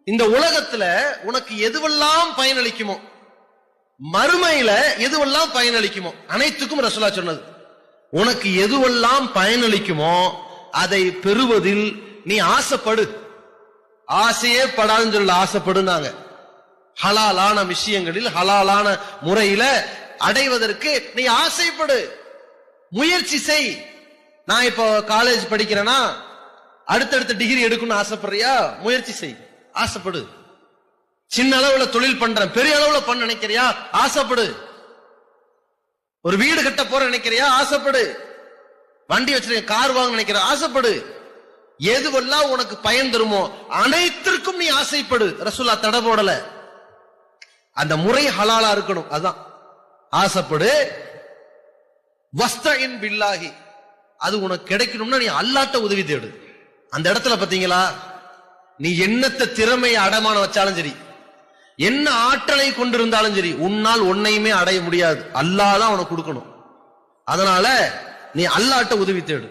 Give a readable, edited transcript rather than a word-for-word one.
இந்த உலகத்துல உனக்கு எதுவெல்லாம் பயனளிக்குமோ, மறுமையில எதுவெல்லாம் பயனளிக்குமோ அனைத்துக்கும் ரசூலுல்லாஹ் சொன்னது. உனக்கு எதுவெல்லாம் பயனளிக்குமோ அதை பெறுவதில் நீ ஆசைப்படு. ஆசையே படாதுன்னு சொல்ல, ஆசைப்படுனாங்க. ஹலாலான விஷயங்களில் ஹலாலான முறையில அடைவதற்கு நீ ஆசைப்படு, முயற்சி செய். நான் இப்போ காலேஜ் படிக்கிறேன்னா அடுத்தடுத்த டிகிரி எடுக்கணும்னு ஆசைப்படுறியா? முயற்சி செய், ஆசைப்படு. சின்ன அளவுல தொழில் பண்றேன், பெரிய அளவுல பண்ண நினைக்கிறியா? ஆசைப்படு. ஒரு வீடு கட்ட போற நினைக்கிறியா? ஆசைப்படு. வண்டி வச்சிருக்க, கார் வாங்க நினைக்கிற, ஆசைப்படு. எதுவெல்லாம் உனக்கு பயன் தருமோ அனைத்திற்கும் நீ ஆசைப்படு. ரசூலுல்லாஹ் தடை போடல. அந்த முறை ஹலாலா இருக்கணும், அதான் ஆசைப்படு. வஸ்தஇன் பில்லாஹி, அது உனக்கு கிடைக்கணும்னா நீ அல்லாஹ்ட்ட உதவி தேடு. அந்த இடத்துல பாத்தீங்களா, நீ என்னத்த திறமையை அடமான வச்சாலும் சரி, என்ன ஆற்றலை கொண்டிருந்தாலும் சரி, உன்னால் ஒன்னையுமே அடைய முடியாது. அல்லாஹ் தான் உனக்கு கொடுக்கணும். அதனால நீ அல்லாஹ்ட்ட உதவி தேடு.